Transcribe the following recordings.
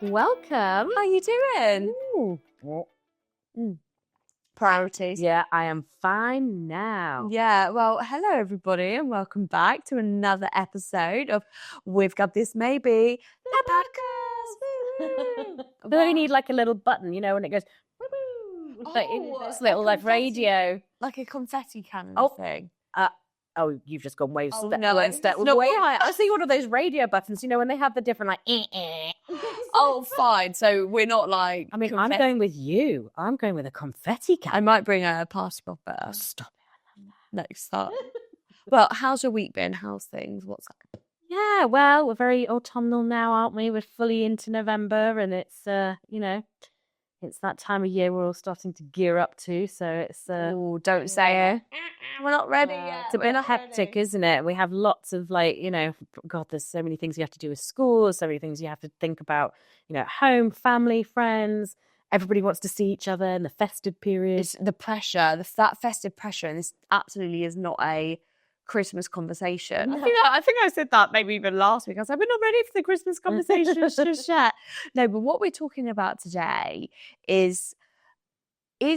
Welcome. How you doing? Priorities. Yeah, I am fine now. Yeah, well, hello everybody and welcome back to another episode of We've Got This Maybe, the podcast. But then we need like a little button, you know, when it goes, like this little like radio. Like a confetti cannon thing. Oh, you've just gone way Oh, step no, one step. it's not Wait, right. I see one of those radio buttons, you know, when they have the different like. Oh, fine. So we're not like. I mean, I'm going with you. I'm going with a confetti cannon. I might bring a party popper. Stop it. I love that. No, stop. Well, how's your week been? How's things? What's up? Yeah, well, we're very autumnal now, aren't we? We're fully into November, and it's you know, it's that time of year we're all starting to gear up to. So it's Oh, don't say it. We're not ready yet. It's a bit hectic, isn't it? We have lots of like, you know, God, there's so many things you have to do with school, so many things you have to think about, you know, at home, family, friends. Everybody wants to see each other in the festive period. It's the pressure, that festive pressure, and this absolutely is not a Christmas conversation. I think I said that maybe even last week. I was like, we're not ready for the Christmas conversation just yet. No, but what we're talking about today is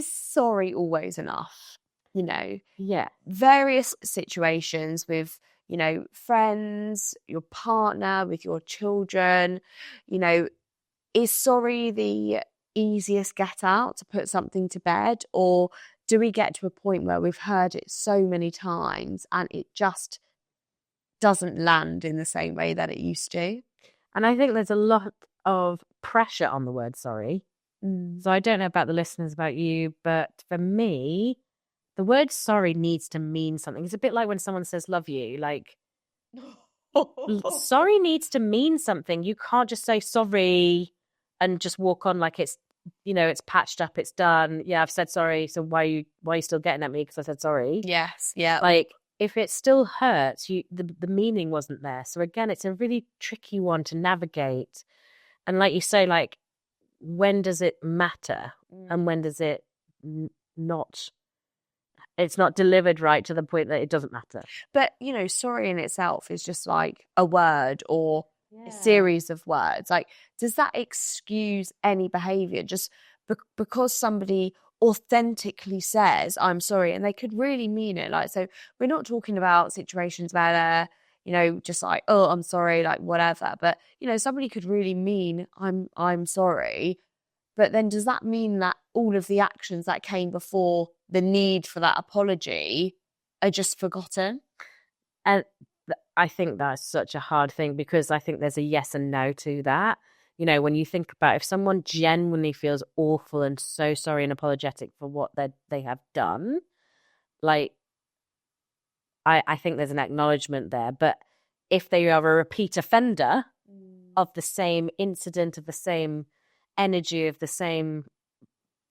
sorry always enough? You know, Yeah. various situations with, you know, friends, your partner, with your children, you know, is sorry the easiest get out to put something to bed, or do we get to a point where we've heard it so many times and it just doesn't land in the same way that it used to? And I think there's a lot of pressure on the word sorry. So I don't know about the listeners, about you, but for me, the word sorry needs to mean something. It's a bit like when someone says love you, like sorry needs to mean something. You can't just say sorry and just walk on like it's, you know, it's patched up, it's done. Yeah, I've said sorry. So why are you still getting at me because I said sorry? Yes, yeah. Like if it still hurts, the meaning wasn't there. So again, it's a really tricky one to navigate. And like you say, like when does it matter and when does it not? It's not delivered right to the point that it doesn't matter. But, you know, sorry in itself is just like a word or a series of words. Like, does that excuse any behaviour just because somebody authentically says, I'm sorry, and they could really mean it? Like, so we're not talking about situations where they're, you know, just like, oh, I'm sorry, like whatever. But, you know, somebody could really mean I'm sorry. But then does that mean that all of the actions that came before the need for that apology are just forgotten? And I think that's such a hard thing because I think there's a yes and no to that. You know, when you think about if someone genuinely feels awful and so sorry and apologetic for what they have done, like, I think there's an acknowledgement there. But if they are a repeat offender of the same incident, of the same energy, of the same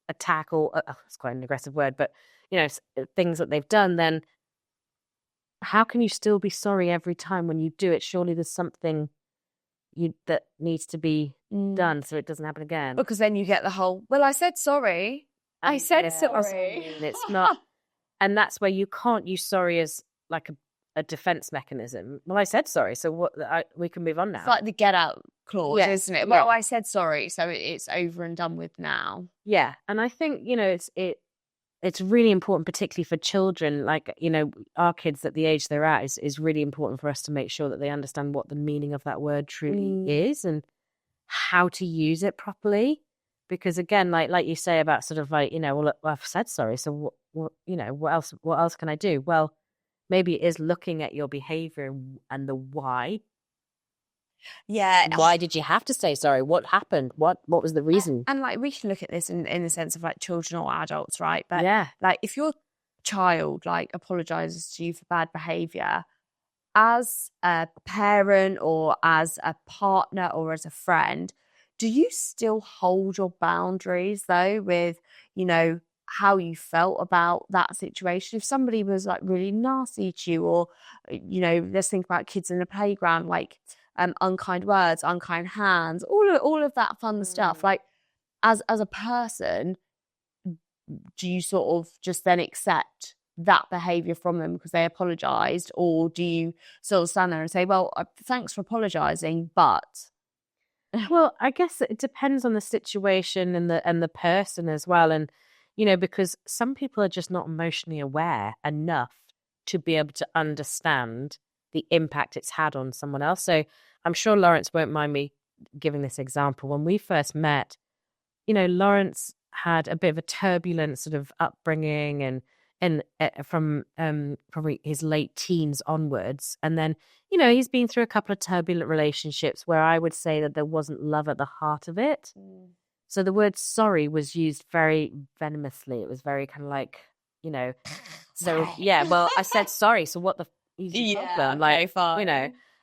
attack, or it's quite an aggressive word, but you know, things that they've done, then how can you still be sorry every time when you do it? Surely there's something that needs to be done so it doesn't happen again. Because then you get the whole, well, I said sorry. I said sorry. And it's not, and that's where you can't use sorry as like a defense mechanism. Well, I said sorry, so what? We can move on now. It's like the get out clause, isn't it? Yeah. Well, I said sorry, so it's over and done with now. Yeah, and I think, you know, it's really important, particularly for children. Like, you know, our kids at the age they're at is really important for us to make sure that they understand what the meaning of that word truly is and how to use it properly. Because again, like you say about sort of like, you know, well, I've said sorry, so what you know, what else can I do? Well, maybe it is looking at your behavior and the why. Yeah. Why did you have to say sorry? What happened? What was the reason? And like, we can look at this in the sense of like children or adults, right? But yeah, like if your child like apologizes to you for bad behavior, as a parent or as a partner or as a friend, do you still hold your boundaries though with, you know, how you felt about that situation? If somebody was like really nasty to you, or, you know, let's think about kids in the playground, like unkind words, unkind hands, all of that fun stuff. Like as a person, do you sort of just then accept that behaviour from them because they apologised, or do you sort of stand there and say, well, thanks for apologising, but... Well, I guess it depends on the situation and the person as well. And, because some people are just not emotionally aware enough to be able to understand the impact it's had on someone else. So I'm sure Lawrence won't mind me giving this example. When we first met, Lawrence had a bit of a turbulent sort of upbringing and from probably his late teens onwards. And then, he's been through a couple of turbulent relationships where I would say that there wasn't love at the heart of it. So the word sorry was used very venomously. It was very kind of like, so yeah, well, I said sorry. So what the is your problem? Like, fine.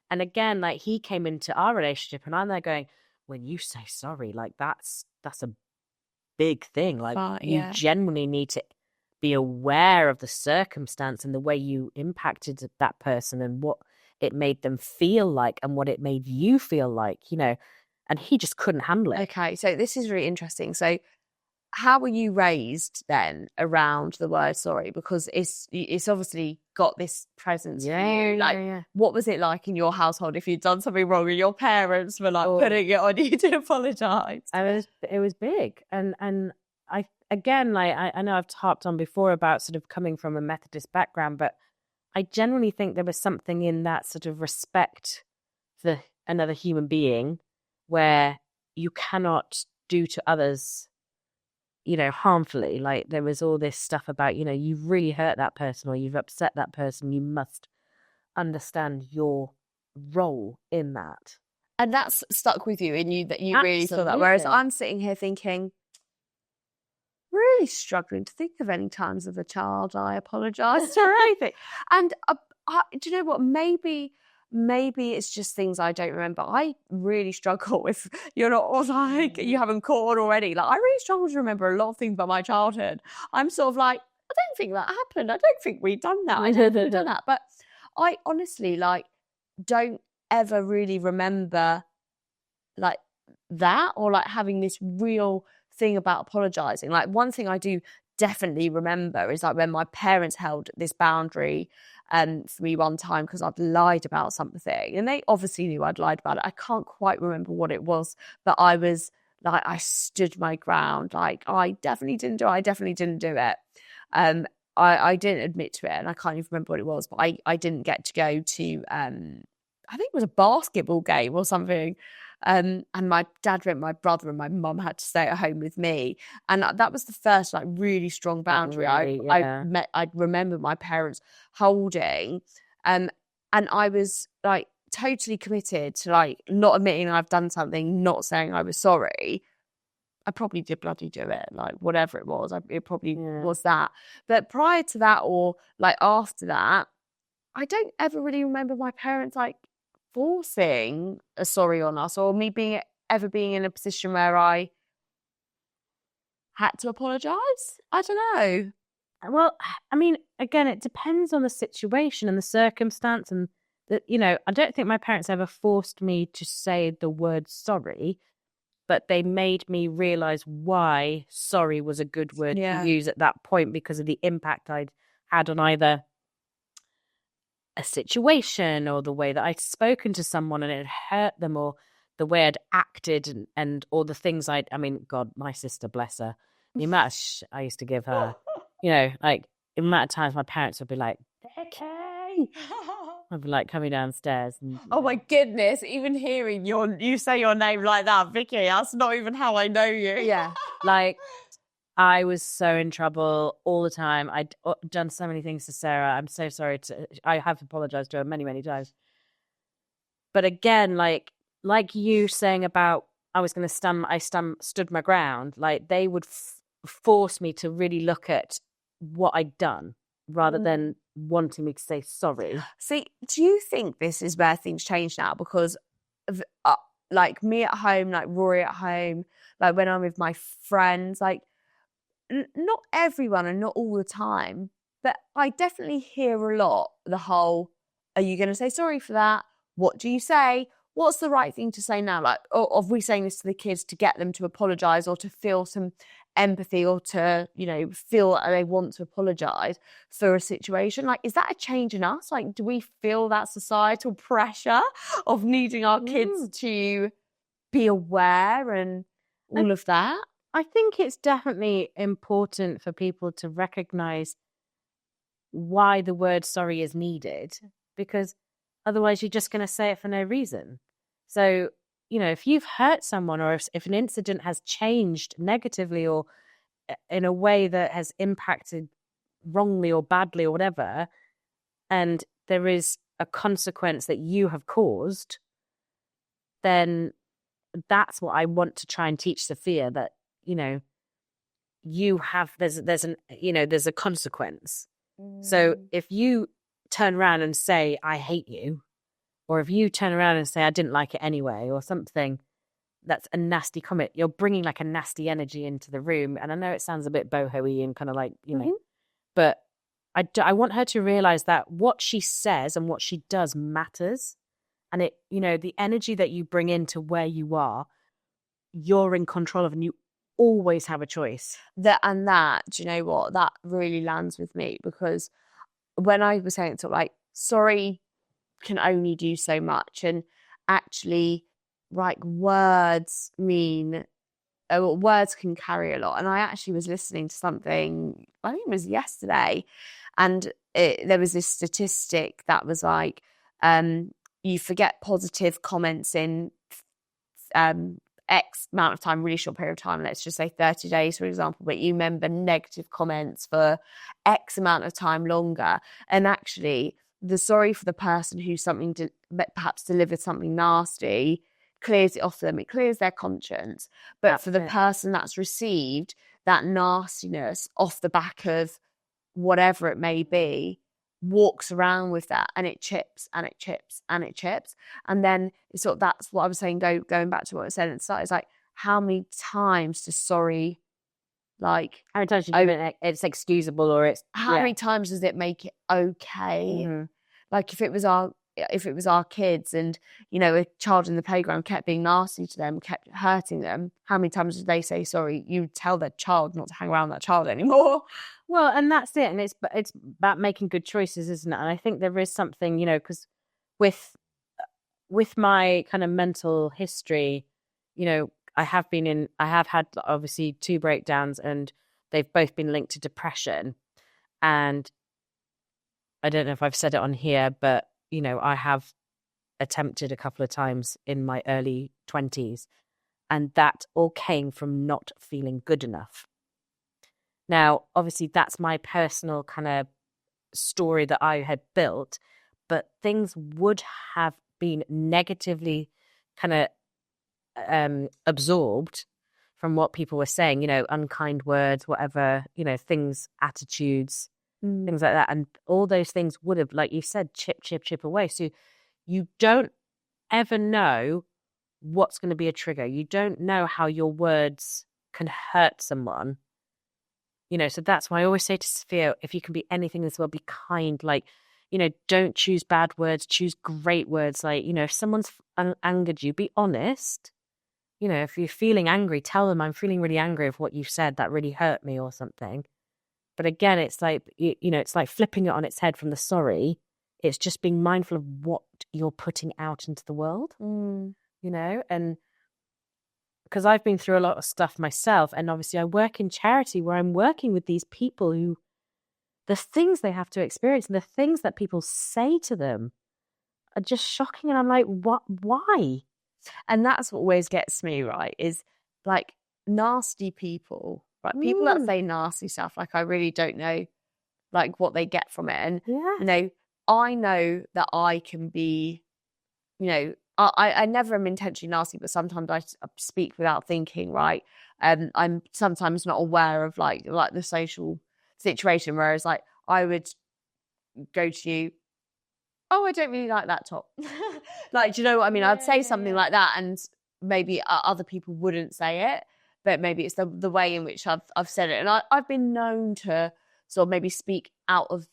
and again, like he came into our relationship and I'm there going, when you say sorry, like that's a big thing. Like you genuinely need to be aware of the circumstance and the way you impacted that person and what it made them feel like and what it made you feel like, and he just couldn't handle it. Okay, so this is really interesting. So how were you raised then around the word sorry? Because it's obviously got this presence for you. Like, what was it like in your household if you'd done something wrong and your parents were like putting it on you to apologise? It was big. And I, again, like I know I've harped on before about sort of coming from a Methodist background, but I generally think there was something in that sort of respect for another human being where you cannot do to others harmfully. Like there was all this stuff about, you've really hurt that person or you've upset that person. You must understand your role in that. And that's stuck with you and you that you really feel that. Whereas I'm sitting here thinking, really struggling to think of any times as a child I apologised or anything. And do you know what? Maybe it's just things I don't remember. I really struggle with, you're not like, you haven't caught already. Like, I really struggle to remember a lot of things about my childhood. I'm sort of like, I don't think that happened. I don't think we've done that. I don't think we've done that. But I honestly, like, don't ever really remember, like, that or, like, having this real thing about apologising. Like, one thing I do definitely remember is, like, when my parents held this boundary for me one time because I'd lied about something and they obviously knew I'd lied about it. I can't quite remember what it was, but I was like, I stood my ground. Like, I definitely didn't do it. I didn't admit to it and I can't even remember what it was, but I didn't get to go to, I think it was a basketball game or something. And my dad went, my brother and my mum had to stay at home with me. And that was the first like really strong boundary I remember my parents holding. And I was like totally committed to like not admitting I've done something, not saying I was sorry. I probably did bloody do it, like whatever it was. It probably was that. But prior to that or like after that, I don't ever really remember my parents like forcing a sorry on us or me being in a position where I had to apologise. I don't know. Well, I mean, again, it depends on the situation and the circumstance and I don't think my parents ever forced me to say the word sorry, but they made me realise why sorry was a good word to use at that point because of the impact I'd had on either a situation or the way that I'd spoken to someone and it hurt them or the way I'd acted and or the things I mean, God, my sister, bless her, the amount of I used to give her, like the amount of times my parents would be like, Vicky, I'd be like coming downstairs. And, oh my goodness, even hearing you say your name like that, Vicky, that's not even how I know you. Yeah, like I was so in trouble all the time. I'd done so many things to Sarah. I'm so sorry. I have apologized to her many, many times. But again, like you saying about I was going to stood my ground. Like they would force me to really look at what I'd done rather than wanting me to say sorry. See, do you think this is where things change now? Because of, like me at home, like Rory at home, like when I'm with my friends, like not everyone and not all the time, but I definitely hear a lot the whole, are you going to say sorry for that? What do you say? What's the right thing to say now? Like, are we saying this to the kids to get them to apologise or to feel some empathy or to, feel that they want to apologise for a situation? Like, is that a change in us? Like, do we feel that societal pressure of needing our kids to be aware and all of that? I think it's definitely important for people to recognize why the word sorry is needed, because otherwise you're just going to say it for no reason. So, if you've hurt someone, or if an incident has changed negatively or in a way that has impacted wrongly or badly or whatever, and there is a consequence that you have caused, then that's what I want to try and teach Sophia, that, you have, there's a consequence. So if you turn around and say, I hate you, or if you turn around and say, I didn't like it anyway, or something, that's a nasty comment. You're bringing like a nasty energy into the room. And I know it sounds a bit boho-y and kind of like, but I want her to realize that what she says and what she does matters. And it, the energy that you bring into where you are, you're in control of, and you always have a choice. Do you know what? That really lands with me, because when I was saying sort of like, sorry can only do so much, and actually, like, words can carry a lot. And I actually was listening to something, I think it was yesterday, and there was this statistic that was like, you forget positive comments in X amount of time, really short period of time, let's just say 30 days, for example, but you remember negative comments for X amount of time longer. And actually, the sorry for the person who perhaps delivered something nasty clears it off them, it clears their conscience. But for the person that's received that nastiness off the back of whatever it may be, walks around with that, and it chips and it chips and it chips. And then it's sort of, that's what I was saying, going back to what I said at the start, is like, how many times does sorry, like, how many times it's excusable, or it's how many times does it make it okay? Like, if it was our kids, and a child in the playground kept being nasty to them, kept hurting them, how many times did they say sorry? You tell their child not to hang around that child anymore. Well, and that's it. And it's about making good choices, isn't it? And I think there is something, because with my kind of mental history, I have had obviously 2 breakdowns, and they've both been linked to depression. And I don't know if I've said it on here, but, I have attempted a couple of times in my early 20s, and that all came from not feeling good enough. Now, obviously, that's my personal kind of story that I had built, but things would have been negatively kind of absorbed from what people were saying, unkind words, whatever, things, attitudes, things like that. And all those things would have, like you said, chip away. So you don't ever know what's going to be a trigger. You don't know how your words can hurt someone. So that's why I always say to Sophia, if you can be anything in this world, be kind. Like, don't choose bad words, choose great words. Like, if someone's angered you, be honest. If you're feeling angry, tell them, I'm feeling really angry of what you've said. That really hurt me, or something. But again, it's like, it's like flipping it on its head from the sorry. It's just being mindful of what you're putting out into the world, and because I've been through a lot of stuff myself, and obviously I work in charity where I'm working with these people who, the things they have to experience and the things that people say to them are just shocking. And I'm like, what? Why? And that's what always gets me, right, is like nasty people, right? People that say nasty stuff, like, I really don't know, like, what they get from it. And, I know that I can be, I never am intentionally nasty, but sometimes I speak without thinking, right? I'm sometimes not aware of like the social situation, whereas like I would go to you, oh, I don't really like that top. Like, do you know what I mean? I'd say something like that, and maybe other people wouldn't say it, but maybe it's the way in which I've said it. And I've been known to sort of maybe speak out of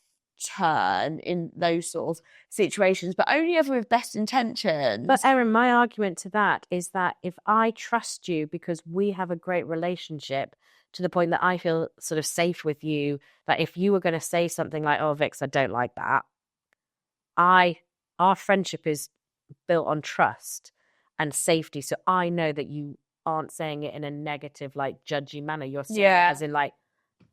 turn in those sort of situations, but only ever with best intentions. But Erin, my argument to that is that if I trust you because we have a great relationship to the point that I feel sort of safe with you, that if you were going to say something like, oh, Vix, I don't like that, our friendship is built on trust. and safety. So I know that you aren't saying it in a negative, like judgy manner. You're saying Yeah. it as in like,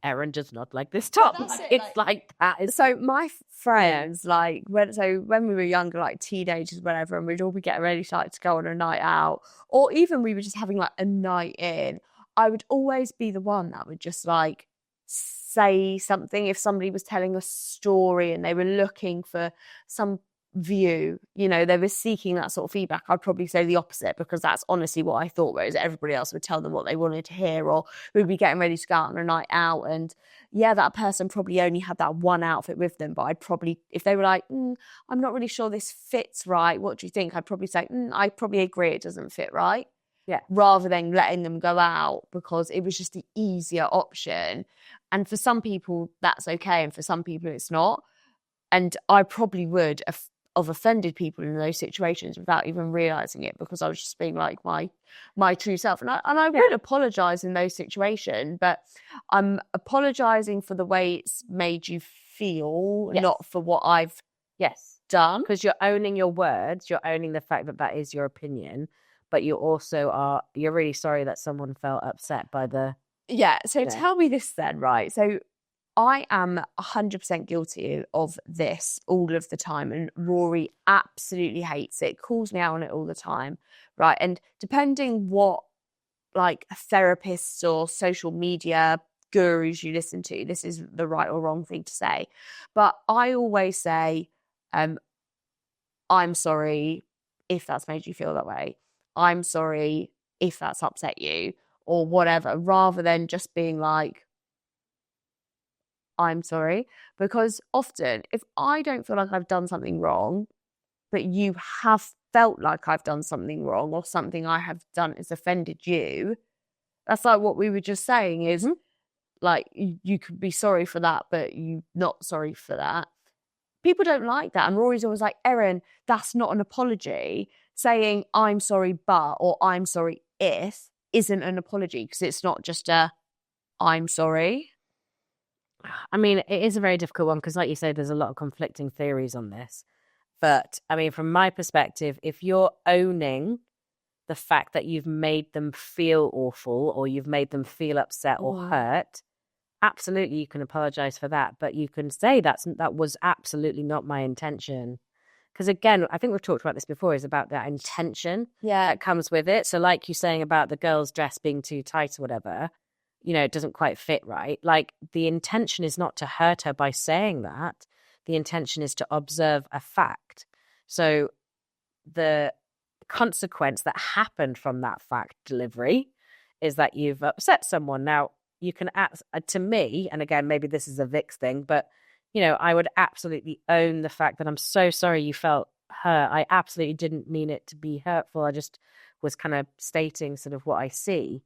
Erin does not like this top. That's it, It's like that. Is so my friends, like when we were younger, like teenagers, whatever, and we'd all be getting ready to go on a night out, or even we were just having like a night in, I would always be the one that would just like say something if somebody was telling a story and they were looking for some view, they were seeking that sort of feedback. I'd probably say the opposite, because that's honestly what I thought, whereas everybody else would tell them what they wanted to hear, or we'd be getting ready to go out on a night out, and that person probably only had that one outfit with them, but I'd probably, if they were like, I'm not really sure this fits right, what do you think? I'd probably say, I probably agree it doesn't fit right. Yeah. Rather than letting them go out, because it was just the easier option. And for some people that's okay, and for some people it's not. And I probably would have offended people in those situations without even realizing it, because I was just being like my true self. And I would apologize in those situations, but I'm apologizing for the way it's made you feel, not for what I've done. Because you're owning your words, you're owning the fact that that is your opinion, but you also you're really sorry that someone felt upset by the... So tell me this then, right? So I am 100% guilty of this all of the time, and Rory absolutely hates it, calls me out on it all the time, right? And depending what like therapists or social media gurus you listen to, this is the right or wrong thing to say. But I always say, I'm sorry if that's made you feel that way. I'm sorry if that's upset you, or whatever, rather than just being like, I'm sorry. Because often, if I don't feel like I've done something wrong, but you have felt like I've done something wrong, or something I have done has offended you, that's like what we were just saying is, like, you could be sorry for that, but you're not sorry for that. People don't like that. And Rory's always like, Erin, that's not an apology. Saying I'm sorry, but, or I'm sorry if, isn't an apology, because it's not just a I'm sorry. I mean, it is a very difficult one, because like you say, there's a lot of conflicting theories on this. But I mean, from my perspective, if you're owning the fact that you've made them feel awful, or you've made them feel upset or hurt, absolutely you can apologize for that. But you can say that was absolutely not my intention. Because again, I think we've talked about this before, is about that intention that comes with it. So like you're saying about the girl's dress being too tight or whatever, it doesn't quite fit right. Like, the intention is not to hurt her by saying that. The intention is to observe a fact. So the consequence that happened from that fact delivery is that you've upset someone. Now, you can ask, to me, and again, maybe this is a Vix thing, but, I would absolutely own the fact that I'm so sorry you felt hurt. I absolutely didn't mean it to be hurtful. I just was kind of stating sort of what I see.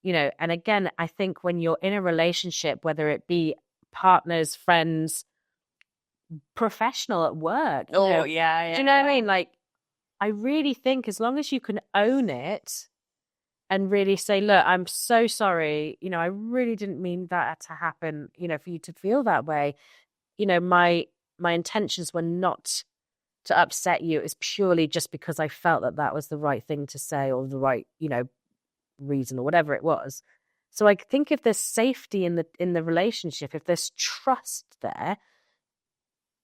And again, I think when you're in a relationship, whether it be partners, friends, professional at work. Do you know what I mean? Like, I really think as long as you can own it and really say, look, I'm so sorry. I really didn't mean that to happen, for you to feel that way. My intentions were not to upset you. It's purely just because I felt that was the right thing to say, or the right, reason, or whatever it was. So I think if there's safety in the relationship, if there's trust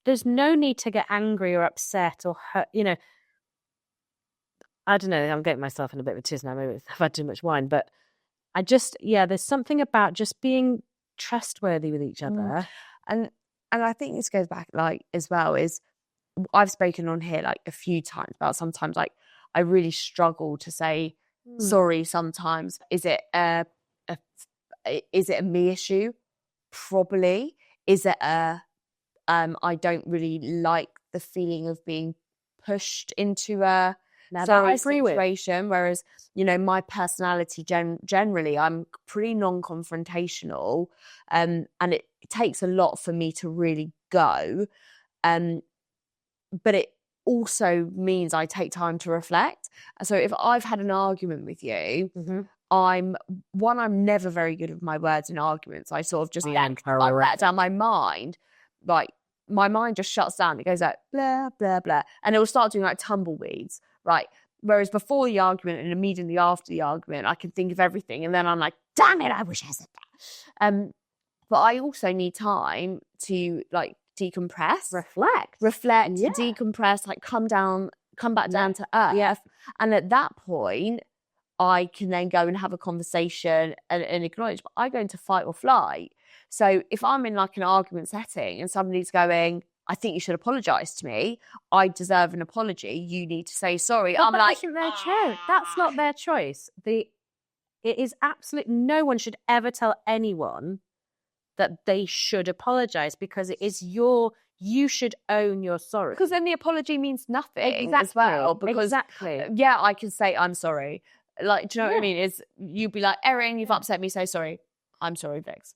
there's no need to get angry or upset or hurt. I don't know, I'm getting myself in a bit of a tiz now, maybe I've had too much wine, but I just, there's something about just being trustworthy with each other. And I think this goes back, like, as well, is I've spoken on here like a few times about sometimes, like, I really struggle to say sorry sometimes. Is it a me issue? Probably. Is it I don't really like the feeling of being pushed into a sorry situation, whereas, my personality generally, I'm pretty non-confrontational, and it takes a lot for me to really go, but it also means I take time to reflect. So if I've had an argument with you, I'm never very good with my words in arguments. I sort of just let down my mind. Like, my mind just shuts down. It goes like blah, blah, blah. And it will start doing like tumbleweeds, right? Whereas before the argument and immediately after the argument, I can think of everything. And then I'm like, damn it, I wish I said that. But I also need time to like decompress, reflect, decompress, like come back down to earth. Yeah. And at that point, I can then go and have a conversation and acknowledge, but I go into fight or flight. So if I'm in like an argument setting and somebody's going, I think you should apologise to me, I deserve an apology, you need to say sorry. But I'm like, isn't their choice? That's not their choice. It is absolutely, no one should ever tell anyone that they should apologise, because it is you should own your sorry. Because then the apology means nothing as well. Because yeah, I can say I'm sorry. Like, do you know what I mean? Is you'd be like, Erin, you've upset me, say sorry. I'm sorry, Vix.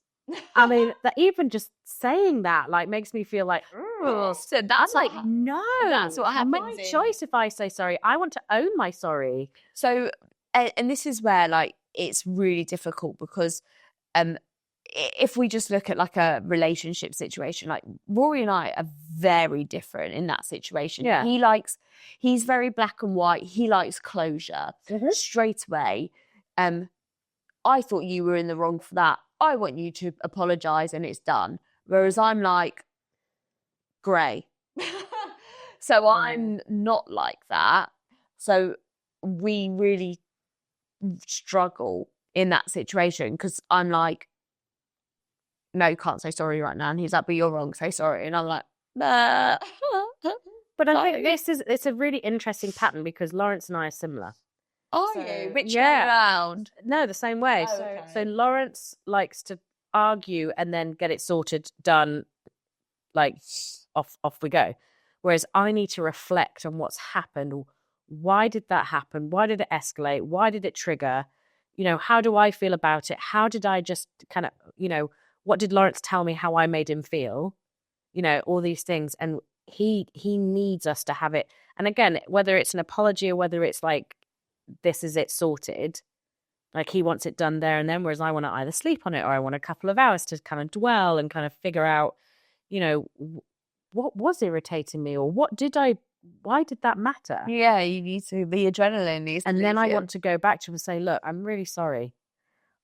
I mean, that even just saying that like makes me feel like, so that's like, no, that's what happens. My choice if I say sorry. I want to own my sorry. So, and this is where like it's really difficult, because if we just look at like a relationship situation, like Rory and I are very different in that situation. Yeah. He's very black and white. He likes closure straight away. I thought you were in the wrong for that. I want you to apologise and it's done. Whereas I'm like, grey. So I'm not like that. So we really struggle in that situation, because I'm like, no, you can't say sorry right now. And he's like, but you're wrong, say sorry. And I'm like, nah. But I think it's a really interesting pattern, because Lawrence and I are similar. Are you? Which way around? No, the same way. Oh, okay. So Lawrence likes to argue and then get it sorted, done, like off we go. Whereas I need to reflect on what's happened. Why did that happen? Why did it escalate? Why did it trigger? You know, how do I feel about it? How did I just kind of, you know, what did Lawrence tell me how I made him feel? You know, all these things. And he needs us to have it. And again, whether it's an apology or whether it's like, this is it sorted, like he wants it done there and then, whereas I want to either sleep on it or I want a couple of hours to kind of dwell and kind of figure out, you know, what was irritating me, or why did that matter? Yeah, you need to, the adrenaline needs to. And then I want to go back to him and say, look, I'm really sorry.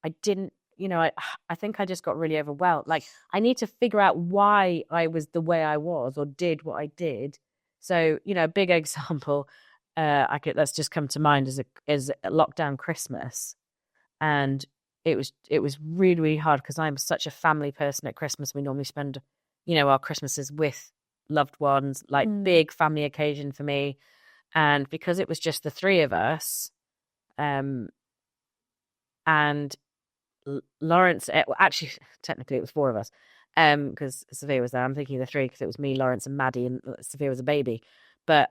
I didn't, you know, I think I just got really overwhelmed. Like, I need to figure out why I was the way I was or did what I did. So, you know, a big example, that's just come to mind is a lockdown Christmas. And it was really, really hard, because I'm such a family person at Christmas. We normally spend, you know, our Christmases with loved ones, like big family occasion for me. And because it was just the three of us, and Lawrence, actually, technically it was four of us, because Sophia was there. I'm thinking the three because it was me, Lawrence, and Maddie, and Sophia was a baby. But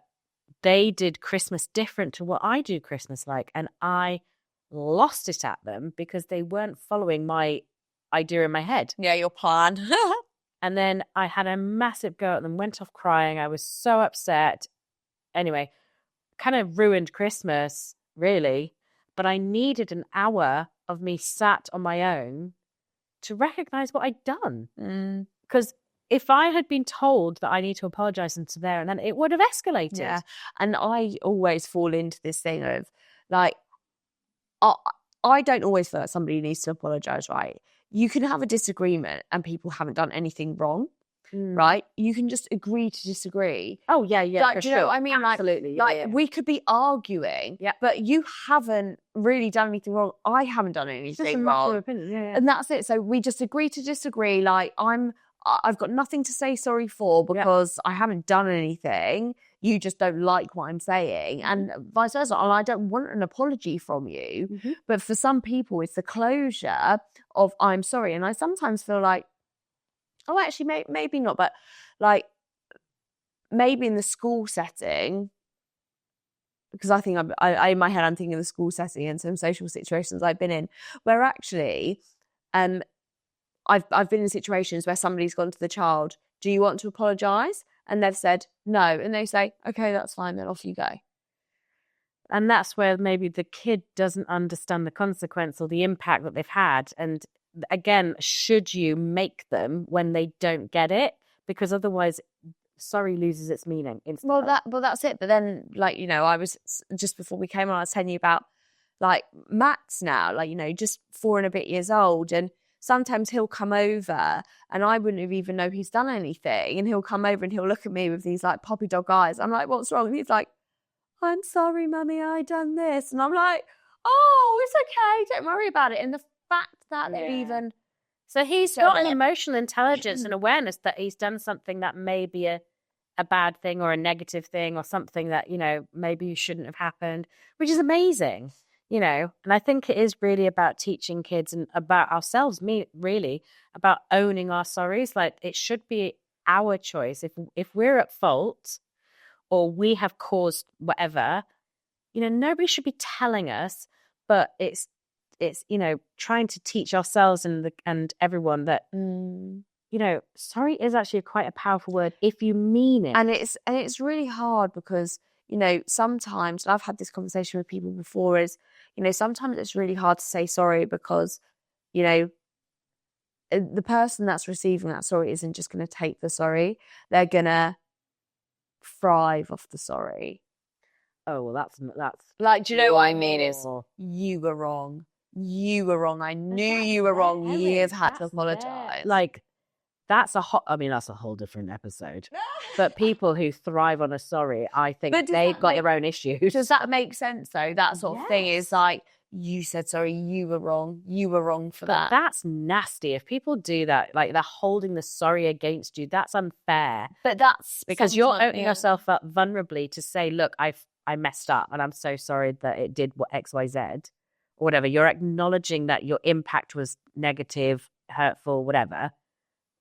they did Christmas different to what I do Christmas like, and I lost it at them because they weren't following my idea in my head. Yeah, your plan. And then I had a massive go at them, went off crying. I was so upset. Anyway, kind of ruined Christmas, really. But I needed an hour of me sat on my own to recognize what I'd done. Because if I had been told that I need to apologise to there and then, it would have escalated. Yeah. And I always fall into this thing of like, I don't always feel like somebody needs to apologise, right? You can have a disagreement and people haven't done anything wrong, right? You can just agree to disagree. Oh, yeah, like, for do you know what I mean? Absolutely. Like, we could be arguing, but you haven't really done anything wrong. I haven't done anything wrong. Opinion. And that's it. So we just agree to disagree. Like, I've got nothing to say sorry for because I haven't done anything. You just don't like what I'm saying, and vice versa. And I don't want an apology from you. But for some people, it's the closure of I'm sorry. And I sometimes feel like, oh, actually, maybe not. But like, maybe in the school setting, because I think I in my head, I'm thinking of the school setting and some social situations I've been in where actually, I've been in situations where somebody's gone to the child, do you want to apologise? And they've said no. And they say, okay, that's fine, then off you go. And that's where maybe the kid doesn't understand the consequence or the impact that they've had. And again, should you make them when they don't get it? Because otherwise sorry loses its meaning instantly. Well, that's it. But then, like, you know, I was just before we came on, I was telling you about like Max now, like, you know, just 4 and a bit years old, and sometimes he'll come over and I wouldn't have even know he's done anything, and he'll come over and he'll look at me with these like puppy dog eyes. I'm like, what's wrong? And he's like, I'm sorry, mummy, I done this. And I'm like, oh, it's okay, don't worry about it. And the fact that they've even so he's got an emotional intelligence and awareness that he's done something that may be a bad thing or a negative thing or something that, you know, maybe shouldn't have happened, which is amazing, you know. And I think it is really about teaching kids and about ourselves, really about owning our sorries. Like, it should be our choice. If we're at fault or we have caused whatever, you know, nobody should be telling us, but it's, you know, trying to teach ourselves and everyone that, you know, sorry is actually quite a powerful word if you mean it. And it's really hard because, you know, sometimes, and I've had this conversation with people before, is, you know, sometimes it's really hard to say sorry because, you know, the person that's receiving that sorry isn't just going to take the sorry. They're going to thrive off the sorry. Oh, well, that's like, do you know what I mean? Is you were wrong. You were wrong. I knew you were wrong. You've had to apologise. Like, that's a whole different episode. But people who thrive on a sorry, I think they've got their own issues. Does that make sense though? That sort of thing is like, you said sorry, you were wrong. You were wrong for that. That's nasty. If people do that, like they're holding the sorry against you, that's unfair. But that's because you're opening yourself up vulnerably to say, look, I messed up and I'm so sorry that it did what X, Y, Z or whatever. You're acknowledging that your impact was negative, hurtful, whatever.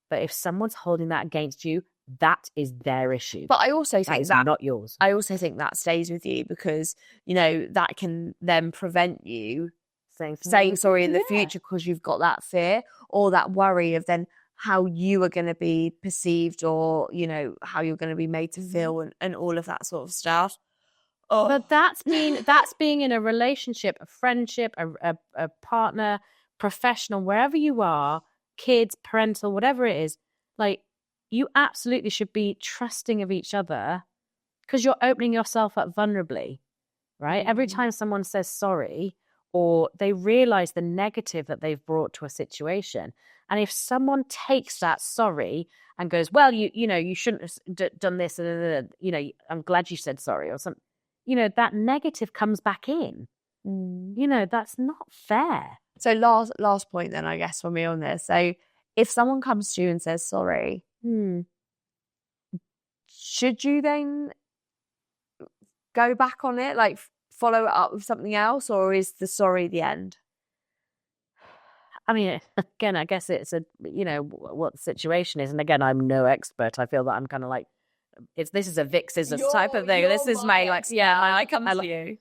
But if someone's holding that against you, that is their issue. But I also think that is not yours. I also think that stays with you because, you know, that can then prevent you saying sorry in the future because you've got that fear or that worry of then how you are going to be perceived or, you know, how you're going to be made to feel and all of that sort of stuff. Oh. But that's being in a relationship, a friendship, a partner, professional, wherever you are, kids, parental, whatever it is, like, you absolutely should be trusting of each other because you're opening yourself up vulnerably, right? Every time someone says sorry or they realize the negative that they've brought to a situation, and if someone takes that sorry and goes, well, you know, you shouldn't have done this, you know, I'm glad you said sorry or something, you know, that negative comes back in. You know, that's not fair. So last point then, I guess, when we're on this. So if someone comes to you and says sorry, should you then go back on it, like follow it up with something else, or is the sorry the end? I mean, again, I guess it's you know, what the situation is. And again, I'm no expert. I feel that I'm kind of like, this is a Vixism type of thing. This is my, like, I come to you.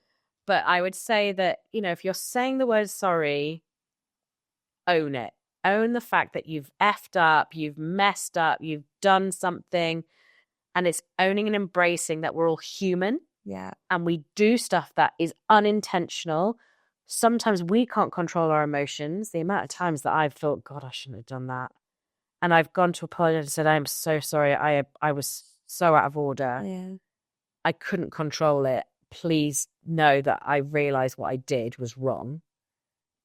But I would say that, you know, if you're saying the word sorry, own it. Own the fact that you've effed up, you've messed up, you've done something. And it's owning and embracing that we're all human. Yeah. And we do stuff that is unintentional. Sometimes we can't control our emotions. The amount of times that I've thought, God, I shouldn't have done that. And I've gone to apologize and said, I'm so sorry. I was so out of order. Yeah. I couldn't control it. Please know that I realized what I did was wrong.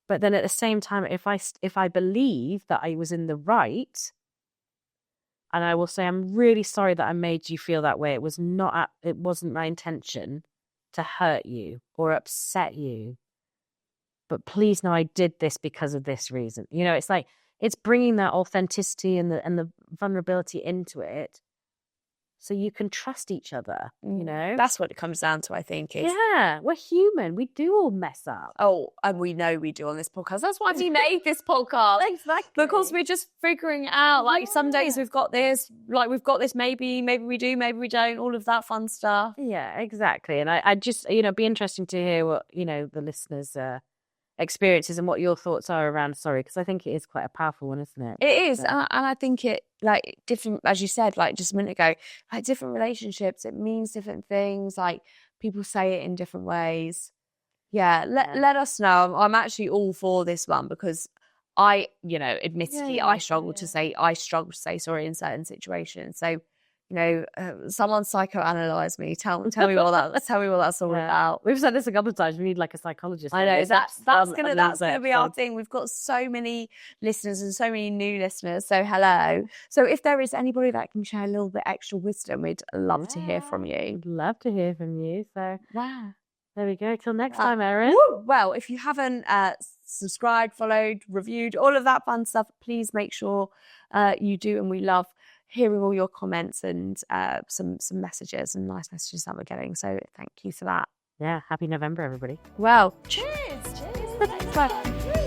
But then at the same time, if I believe that I was in the right, and I will say, I'm really sorry that I made you feel that way. It wasn't my intention to hurt you or upset you. But please know I did this because of this reason. You know, it's like, it's bringing that authenticity and the vulnerability into it so you can trust each other, you know? That's what it comes down to, I think. Yeah, we're human. We do all mess up. Oh, and we know we do on this podcast. That's why we made this podcast. Exactly. Because we're just figuring it out. Like, some days we've got this, maybe we do, maybe we don't, all of that fun stuff. Yeah, exactly. And I just, you know, be interesting to hear what, you know, the listeners' experiences and what your thoughts are around sorry, because I think it is quite a powerful one, isn't it? It is. And I think it, like, different, as you said, like just a minute ago, like different relationships, it means different things. Like, people say it in different ways. Yeah, let us know. I'm actually all for this one because I, you know, admittedly, I struggle to say sorry in certain situations. So someone psychoanalyze me. Tell me what that's all about. We've said this a couple of times. We need like a psychologist. I know that's gonna be our episode. thing. We've got so many listeners and so many new listeners. So hello. So if there is anybody that can share a little bit extra wisdom, we'd love to hear from you. We'd love to hear from you. So wow. There we go. Till next time, Erin. Well, if you haven't subscribed, followed, reviewed, all of that fun stuff, please make sure you do. And we love hearing all your comments and some messages and nice messages that we're getting. So thank you for that. Yeah. Happy November, everybody. Well, cheers. Thanks. Bye.